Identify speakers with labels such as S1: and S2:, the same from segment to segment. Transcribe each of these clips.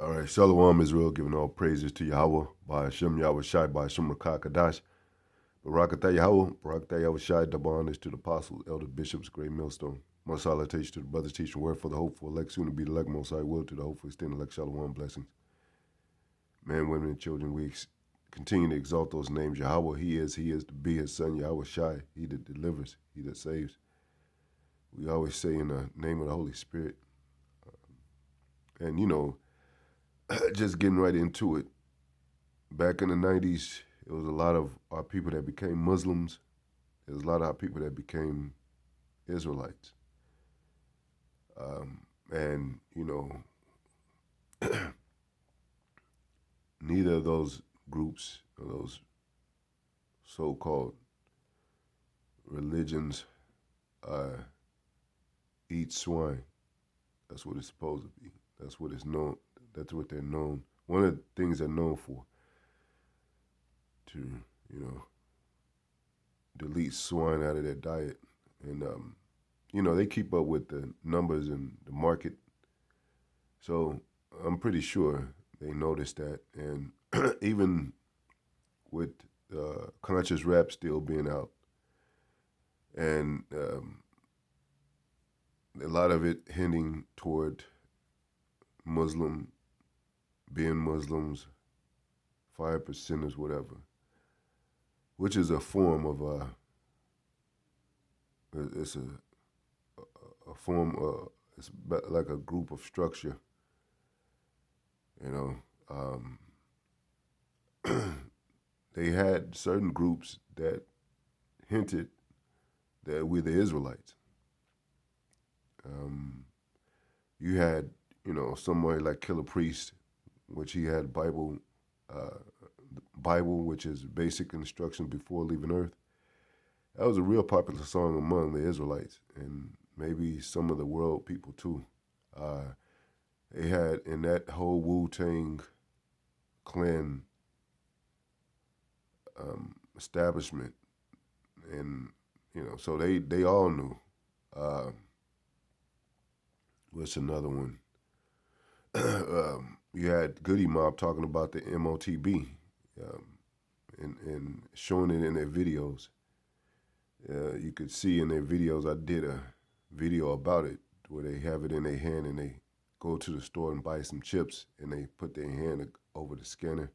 S1: All right, Shalom Israel, giving all praises to Yahweh, by Hashem Yahweh Shai, by Hashem Rakah Kadash, Barakatah Yahweh, Barakatah Yahweh Shai, double honors to the apostles, elders, bishops, great millstone. Most salutation to the brothers teaching word for the hopeful elect, soon to be the elect, most high will to the hopeful extend elect Shalom blessings. Men, women, and children, we continue to exalt those names. Yahweh, he is to be his son, Yahweh Shai, he that delivers, he that saves. We always say in the name of the Holy Spirit. And, just getting right into it. Back in the 90s, it was a lot of our people that became Muslims. There was a lot of our people that became Israelites. And, neither of those groups, or those so-called religions, eat swine. That's what it's supposed to be. That's what it's known. That's what they're known. One of the things they're known for. To, delete swine out of their diet. And, they keep up with the numbers and the market. So I'm pretty sure they noticed that. And even with conscious rap still being out, and a lot of it hinting toward being Muslims, 5%ers, whatever, which is a form of it's a form, it's like a group of structure, they had certain groups that hinted that we're the Israelites. You had, somebody like Killer Priest, which he had Bible, which is basic instructions before leaving Earth. That was a real popular song among the Israelites and maybe some of the world people too. They had in that whole Wu-Tang Clan establishment, and so they all knew. What's another one? You had Goody Mob talking about the MOTB, and showing it in their videos. You could see in their videos, I did a video about it, where they have it in their hand and they go to the store and buy some chips and they put their hand over the scanner.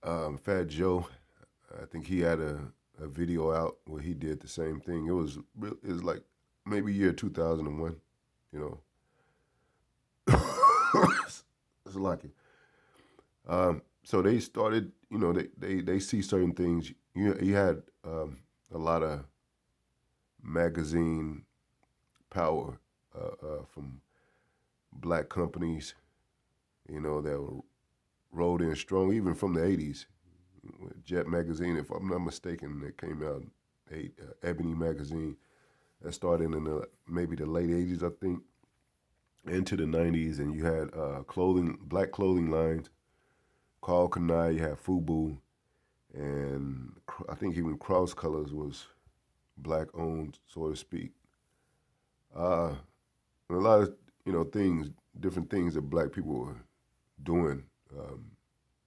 S1: Fat Joe, I think he had a video out where he did the same thing. It was like maybe year 2001, It's lucky. So they started, they see certain things. You had a lot of magazine power from black companies, that rolled in strong, even from the 80s. Jet Magazine, if I'm not mistaken, that came out, Ebony Magazine, that started in maybe the late 80s, I think, into the 90s, and you had black clothing lines, Carl Kanai, you had FUBU, and I think even Cross Colors was black owned, so to speak. And a lot of, things, different things that black people were doing.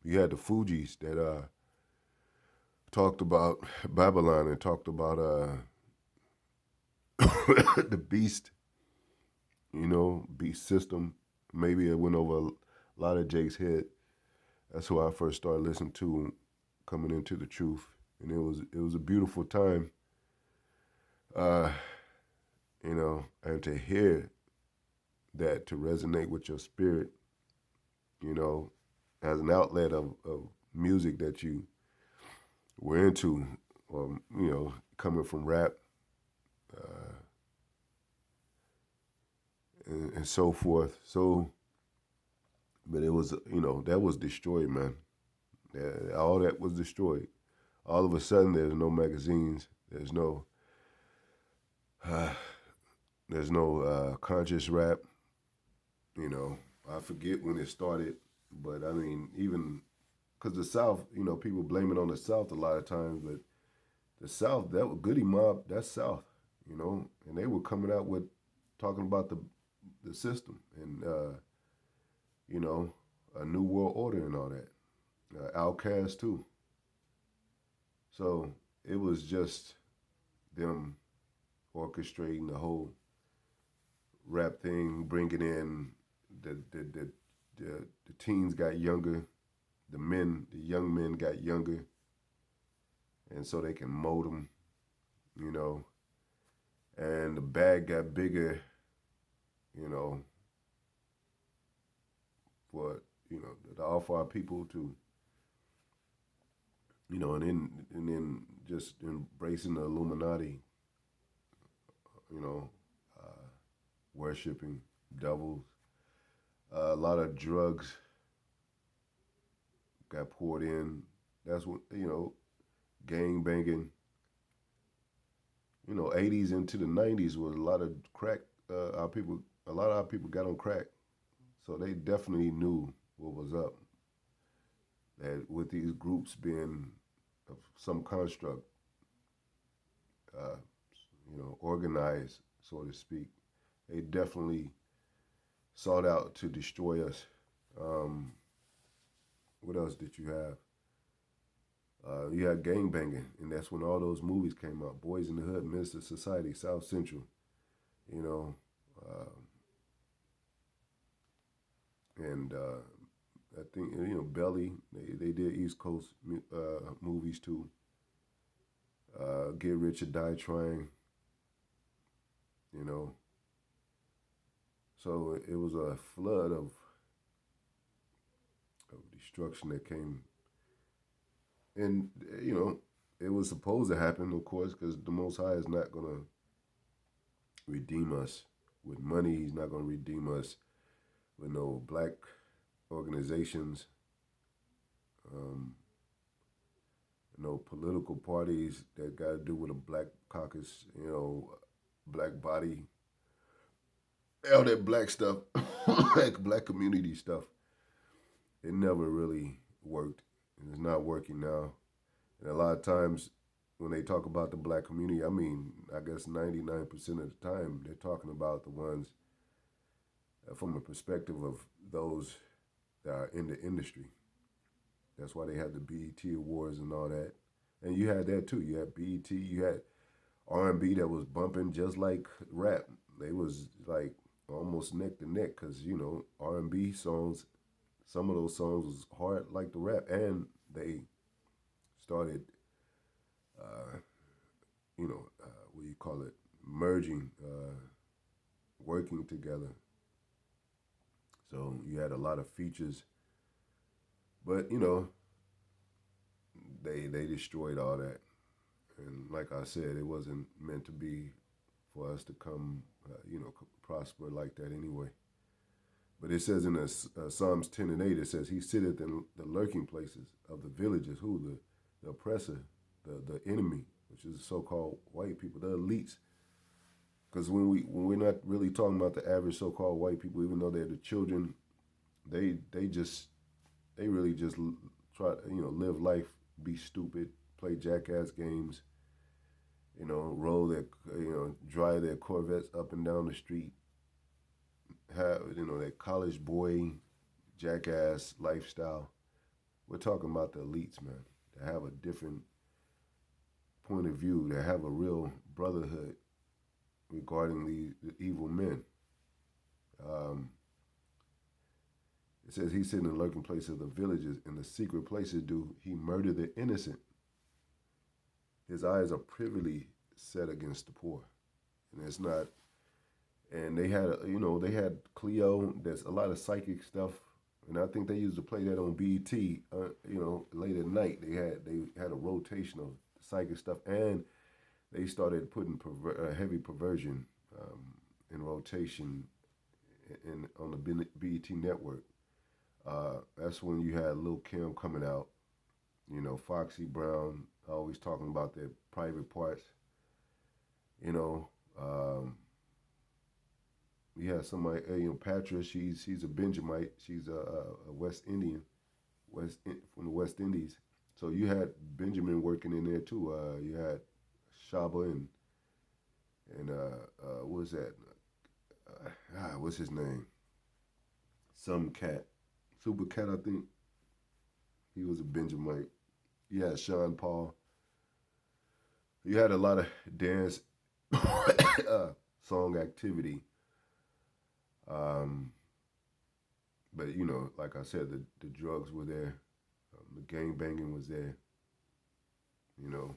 S1: You had the Fugees that talked about Babylon and talked about the beast, beast system. Maybe it went over a lot of Jake's head. That's who I first started listening to, coming into the truth, and it was a beautiful time. And to hear that, to resonate with your spirit, as an outlet of music that you were into, or coming from rap, and so forth. So, but it was, that was destroyed, man. All that was destroyed. All of a sudden, there's no magazines. There's no conscious rap. I forget when it started, but I mean, even because the South, people blame it on the South a lot of times, but the South, that was Goody Mob, that's South, and they were coming out with talking about the system, and you know, a new world order and all that. Outcast too. So it was just them orchestrating the whole rap thing, bringing in the the the the teens got younger, the young men got younger, and so they can mold them, you know, and the bag got bigger, you know, for to offer our people to, and then just embracing the Illuminati, you know, uh, worshiping devils. A lot of drugs got poured in. That's what gang banging. 80s into the 90s was a lot of crack. A lot of our people got on crack, so they definitely knew what was up. That with these groups being of some construct, uh, organized, so to speak, they definitely sought out to destroy us. Um, what else did you have? You had gang banging, and that's when all those movies came out. Boys in the Hood, Minister Society, South Central. You know, uh, and I think Belly. They did East Coast movies too. Get Rich or Die Trying. You know, so it was a flood of destruction that came, and it was supposed to happen, of course, because the Most High is not gonna redeem us with money. He's not gonna redeem us with no black organizations, um, no political parties that got to do with a black caucus, black body, all that black stuff, like black community stuff. It never really worked, and it's not working now. And a lot of times, when they talk about the black community, I mean, I guess 99% of the time, they're talking about the ones from a perspective of those that are in the industry. That's why they had the BET awards and all that. And you had that too. You had BET. You had R&B that was bumping just like rap. They was like almost neck to neck because R&B songs. Some of those songs was hard like the rap, and they started, uh, what do you call it, merging, working together. So you had a lot of features, but they destroyed all that. And like I said, it wasn't meant to be for us to come, prosper like that anyway. But it says in Psalms 10 and 8, it says, He sitteth in the lurking places of the villages, who? The oppressor, the enemy, which is so-called white people, the elites. Because when we're not really talking about the average so-called white people, even though they're the children, they really just try to, live life, be stupid, play jackass games, roll their, drive their Corvettes up and down the street, have, that college boy jackass lifestyle. We're talking about the elites, man, that have a different point of view, that have a real brotherhood regarding the evil men. Um, it says he sit in the lurking place of the villages, in the secret places do he murder the innocent. His eyes are privily set against the poor, and it's not. And they had, they had Cleo. There's a lot of psychic stuff, and I think they used to play that on BET. Late at night they had a rotation of psychic stuff, and they started putting heavy perversion in rotation on the BET network. That's when you had Lil Kim coming out, Foxy Brown always talking about their private parts. We had somebody, Patra. She's a Benjamite. She's a West Indian, from the West Indies. So you had Benjamin working in there too. You had Shaba and what was that? What's his name? Some cat. Super Cat, I think. He was a Benjamite. You had Sean Paul. You had a lot of dance song activity. Um, but you know, like I said, the drugs were there, the gang banging was there. You know,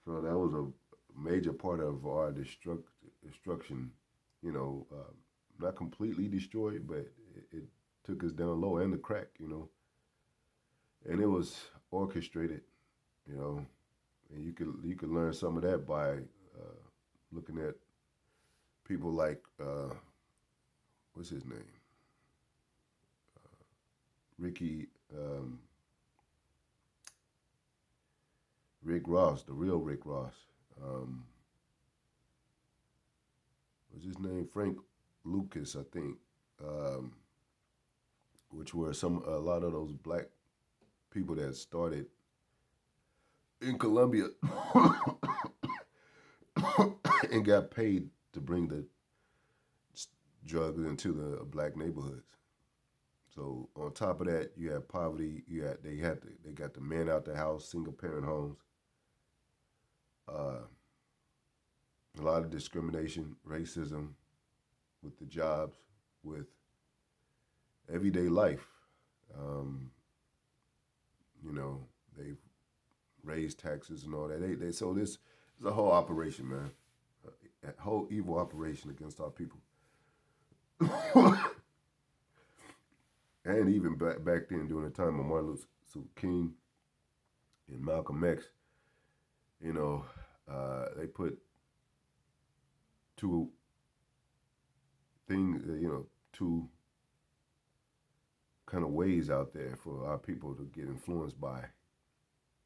S1: so that was a major part of our destruction. You know, not completely destroyed, but it took us down low, and the crack. You know, and it was orchestrated. You know, and you could learn some of that by looking at people like what's his name, Ricky Rick Ross, the real Rick Ross. Um, what's his name? Frank Lucas, I think. Um, which were a lot of those black people that started in Colombia and got paid to bring the drugs into the black neighborhoods. So on top of that, you have poverty. They got the men out the house, single parent homes. Uh, a lot of discrimination, racism with the jobs, with everyday life. Um, you know, they've raised taxes and all that. They so this is a whole operation, man. A whole evil operation against our people. And even back then, during the time of Martin Luther King and Malcolm X, you know, they put two things, two kind of ways out there for our people to get influenced by.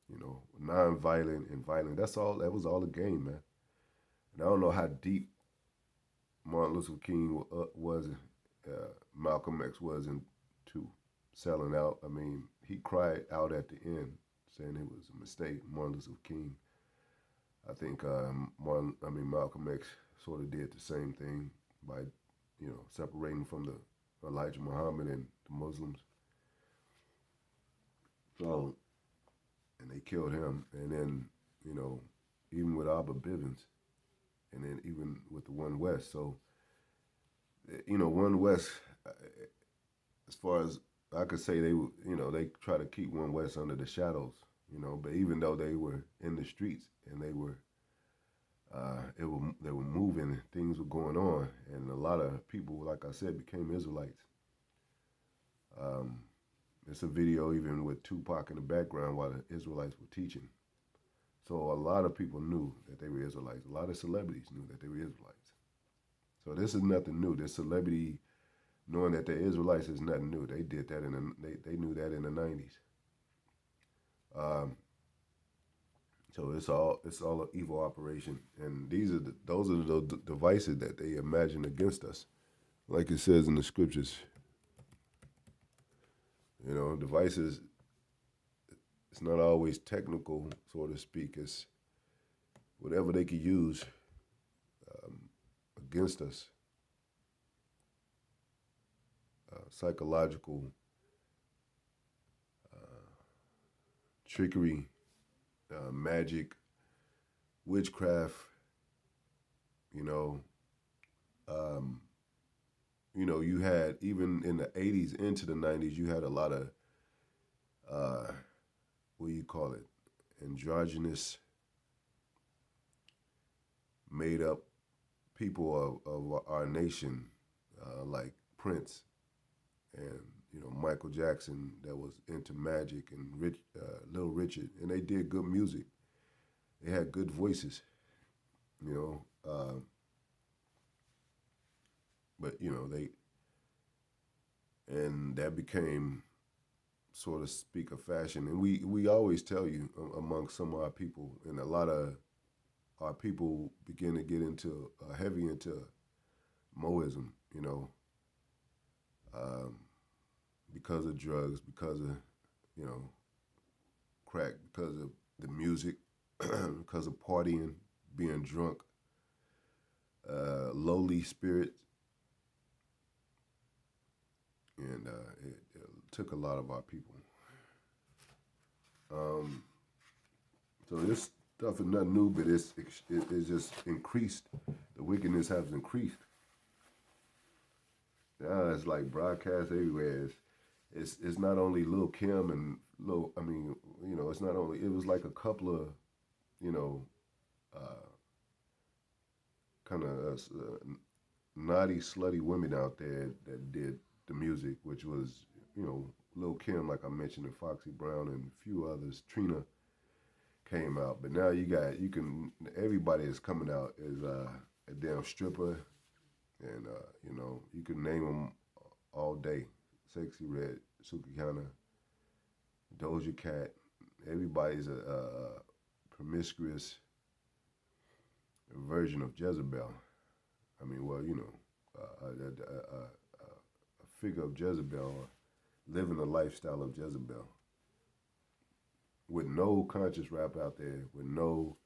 S1: You know, non-violent and violent. That's all. That was all a game, man. And I don't know how deep Martin Luther King was, Malcolm X was into selling out. I mean, he cried out at the end, saying it was a mistake. Martin Luther King, I think, Malcolm X sort of did the same thing by, separating from the Elijah Muhammad and the Muslims. So, and they killed him, and then, even with Abba Bivens, and then even with the One West. So, One West, as far as I could say, they try to keep One West under the shadows, but even though they were in the streets and they were moving and things were going on, and a lot of people, like I said, became Israelites. It's a video even with Tupac in the background while the Israelites were teaching. So a lot of people knew that they were Israelites. A lot of celebrities knew that they were Israelites. So this is nothing new. This celebrity knowing that they're Israelites is nothing new. They did that they knew that in the 90s. So it's all an evil operation, and those are the devices that they imagine against us, like it says in the scriptures. Devices. It's not always technical, so to speak. It's whatever they could use against us. Psychological trickery, magic, witchcraft. You had, even in the 80s into the 90s, you had a lot of what do you call it? Androgynous, made up people of our nation, like Prince and Michael Jackson, that was into magic, and Little Richard, and they did good music. They had good voices, but and that became, so to speak, a fashion. And we always tell you, among some of our people, and a lot of our people begin to get into heavy into Moism, because of drugs, because of crack, because of the music, because of partying, being drunk, lowly spirits, and it took a lot of our people. Um, so this stuff is nothing new, but it's just increased. The wickedness has increased. Now it's like broadcast everywhere. It's not only Lil Kim and Lil. I mean, it's not only. It was like a couple of, you know, uh, kind of naughty, slutty women out there that did the music, which was, Lil Kim, like I mentioned, and Foxy Brown and a few others. Trina came out, but now everybody is coming out as a damn stripper, and you can name them all day. Sexy Red, Sukihana, Doja Cat. Everybody's a promiscuous version of Jezebel. I mean, well, a figure of Jezebel, or living a lifestyle of Jezebel, with no conscious rap out there, with no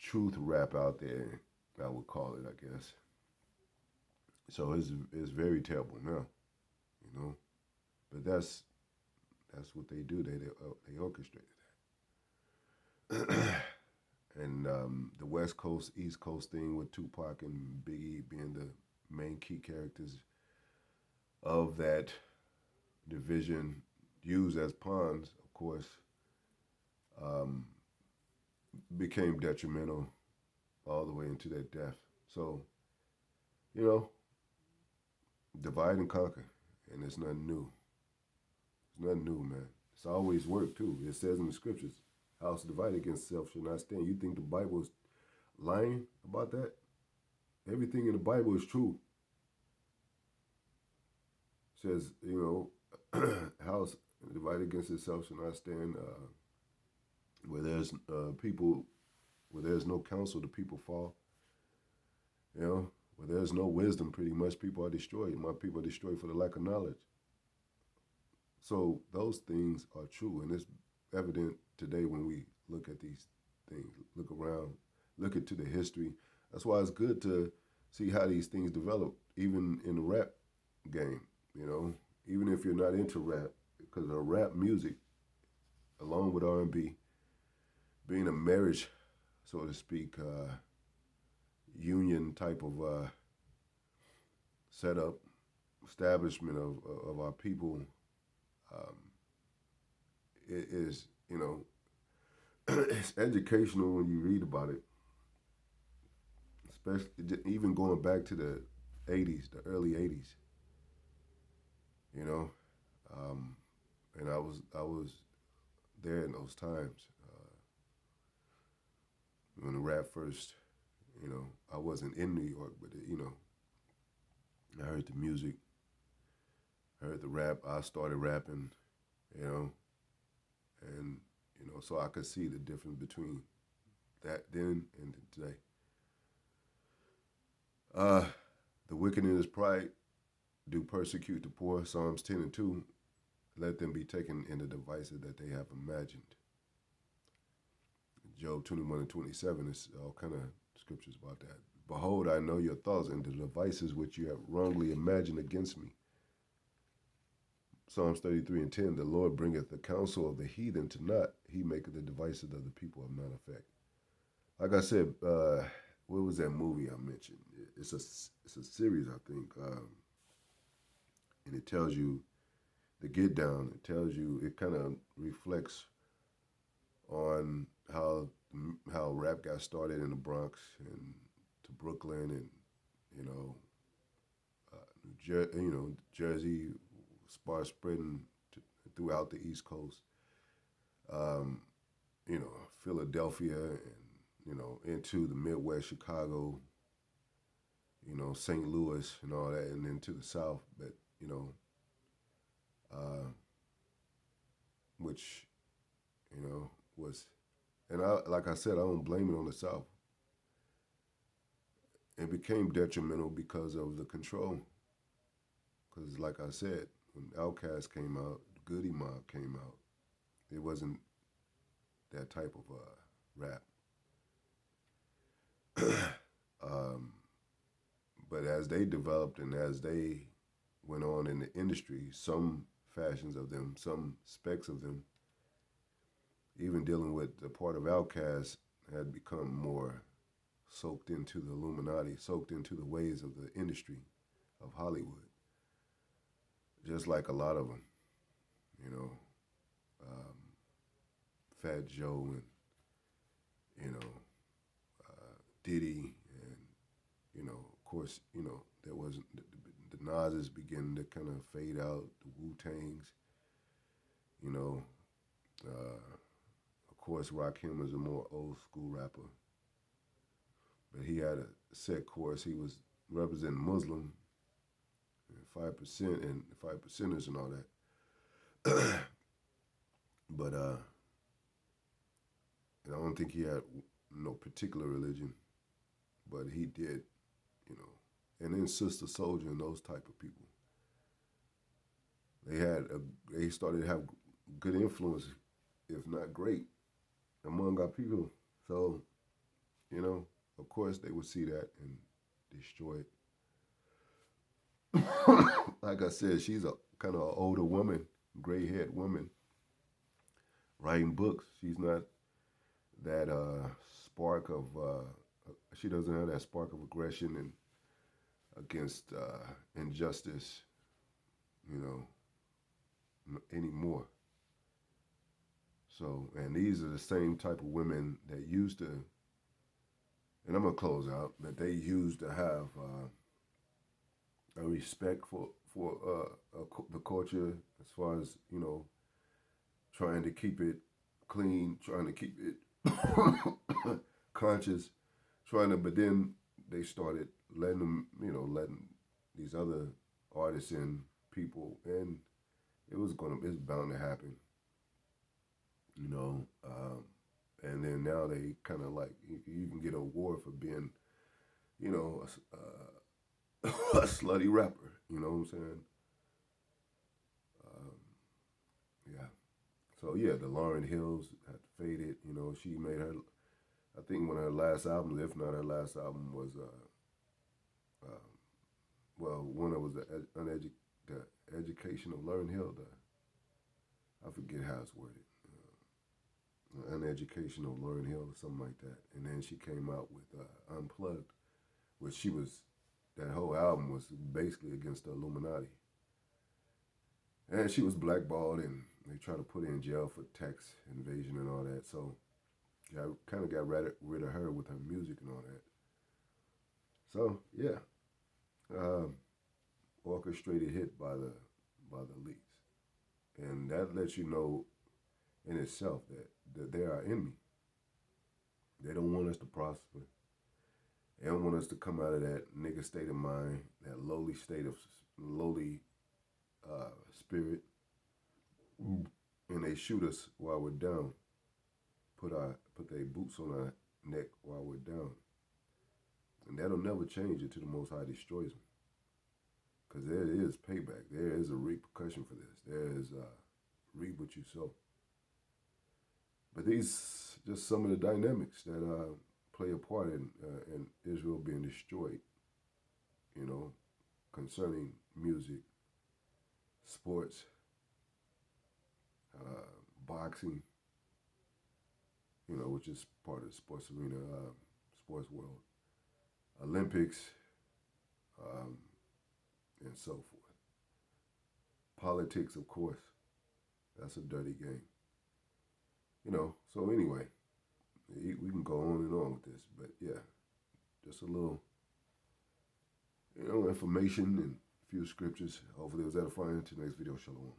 S1: truth rap out there, I would call it, I guess. So it's very terrible now, you know. But that's what they do. They orchestrate that. And the West Coast, East Coast thing with Tupac and Biggie being the main key characters of that division, used as pawns, of course, um, became detrimental all the way into their death. So, you know, divide and conquer, and it's nothing new. It's nothing new, man. It's always worked too. It says in the scriptures, "House divided against itself shall not stand." You think the Bible is lying about that? Everything in the Bible is true. It says, house divided against itself shall not stand. Where there's people, where there's no counsel, the people fall. Where there's no wisdom, pretty much people are destroyed. My people are destroyed for the lack of knowledge. So those things are true, and it's evident today when we look at these things, look around, look into the history. That's why it's good to see how these things develop, even in the rap game. Even if you're not into rap, because of rap music, along with R&B, being a marriage, so to speak, union type of setup, establishment of our people, um, it is, it's educational when you read about it, especially even going back to the 80s, the early 80s, you know, um, and I was there in those times when the rap first, I wasn't in New York, but I heard the music, I heard the rap. I started rapping, you know, and so I could see the difference between that then and today. Uh, the wicked in his pride do persecute the poor. Psalms 10:2. Let them be taken in the devices that they have imagined. Job 21:27 is all kind of scriptures about that. Behold, I know your thoughts and the devices which you have wrongly imagined against me. Psalms 33:10. The Lord bringeth the counsel of the heathen to naught. He maketh the devices of the people of none effect. Like I said, what was that movie I mentioned? It's a series, I think, and it tells you the Get Down. It kind of reflects on how rap got started in the Bronx and to Brooklyn and Jersey, sparse spreading throughout the East Coast. Um, Philadelphia and into the Midwest, Chicago, St. Louis and all that, and then to the South. But uh, which was, and like I said, I don't blame it on the South. It became detrimental because of the control. Because, like I said, when Outkast came out, Goody Mob came out, it wasn't that type of rap. um, but as they developed and as they went on in the industry, some fashions of them, some specs of them, even dealing with the part of Outkast, had become more soaked into the Illuminati, soaked into the ways of the industry of Hollywood. Just like a lot of them, you know, um, Fat Joe and, you know, Diddy, and, you know, of course, you know, there wasn't, the Nas's beginning to kind of fade out, the Wu-Tangs, you know, of course, Rakim was a more old school rapper, but he had a set course. He was representing Muslim, 5% and 5%ers and all that. But and I don't think he had no particular religion, but he did, you know. And then Sister Soldier and those type of people, they started to have good influence, if not great, among our people. So, you know, of course they would see that and destroy it. Like I said, she's a kind of an older woman, gray-haired woman, writing books. She's not that spark of, she doesn't have that spark of aggression and against injustice, you know, anymore. So, and these are the same type of women that used to, and I'm gonna close out, that they used to have a respect for the culture, as far as, you know, trying to keep it clean, trying to keep it conscious, but then they started letting them, you know, letting these other artists in, people, and it's bound to happen, you know. And then now they kind of like, you can get an award for being, you know, a slutty rapper, you know what I'm saying? Um, yeah. So yeah, the Lauryn Hills had faded. You know, she made her, I think one of her last albums, if not her last album, was well, one that was the Education of Lauryn Hill. I forget how it's worded. Uneducation of Lauryn Hill or something like that. And then she came out with Unplugged, which that whole album was basically against the Illuminati. And she was blackballed, and they tried to put her in jail for tax invasion and all that. So I kind of got rid of her with her music and all that. So yeah, orchestrated hit by the leaks, and that lets you know in itself that they are enemy. They don't want us to prosper. They don't want us to come out of that nigga state of mind, that lowly state of lowly spirit, and they shoot us while we're down. Put their boots on our neck while we're down, and that'll never change until the Most High destroys them. Because there is payback. There is a repercussion for this. There is reap what you sow. But these just some of the dynamics that play a part in Israel being destroyed, you know, concerning music, sports, boxing, you know, which is part of the sports arena, sports world, Olympics, and so forth. Politics, of course, that's a dirty game. You know, so anyway, we can go on and on with this, but yeah, just a little, you know, information and a few scriptures. Hopefully it was edifying. Until next video, shalom.